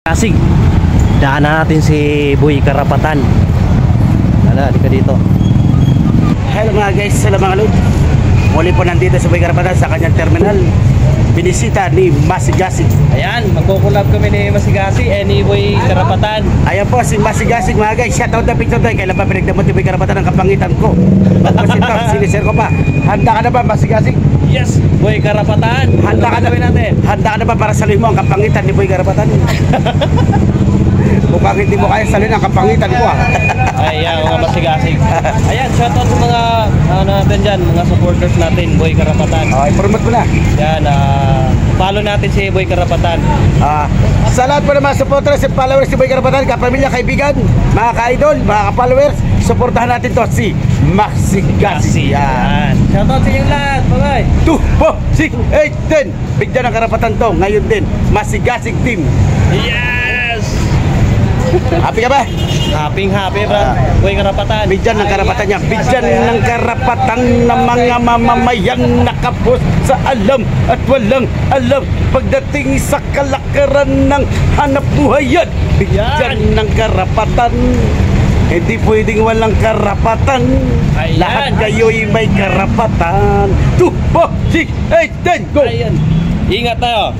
Kasig, daanan natin si Boy Karapatan. Hala, di ka dito. Hello mga guys, hello mga lod. Muli po nandito si Boy Karapatan sa kanyang terminal. Binisita ni Masigasig. Ayan, magkukulab kami ni Masigasig ni Boy Karapatan. Ayan po si Masigasig mga guys. Shoutout na picture tayo. Kailan pa pinagdamot ni Boy Karapatan ang kapangitan ko. Tapos ito, sinisir ko pa. Handa ka na ba Masigasig? Yes, Boy Karapatan. Handa ka na ba natin? Handa ka na ba para salin mo ang kapangitan ni Boy Karapatan? Mukhang hindi mo kaya salin ang kapangitan ko Ayan, mga Masigasig. Ayan, shoutout sa mga natin dyan, mga supporters natin, Boy Karapatan. I-promote mo na. Yan, follow natin si Boy Karapatan. Sa lahat po ng mga supporters at followers si Boy Karapatan, kapamilya, kaibigan, mga ka-idol, mga ka-followers, supportahan natin to si Masigasig. Yan. Shoutout sa inyong lahat, bye-bye. 2, 4, 6, 8, 10. Bigyan ng Karapatan to, ngayon din, Masigasig team. Yes! Happy ka ba? Happy, bro. Boy Karapatan. Bigyan ng karapatan niya. Bigyan ng karapatan ng mga mamamayang nakapos sa alam at walang alam pagdating sa kalakaran ng hanap buhayan. Bigyan ng karapatan. Hindi pwedeng walang karapatan. Ayan. Lahat kayo'y may karapatan. 2, 4, 6, 8, 10, go! Ayan. Ingat tayo.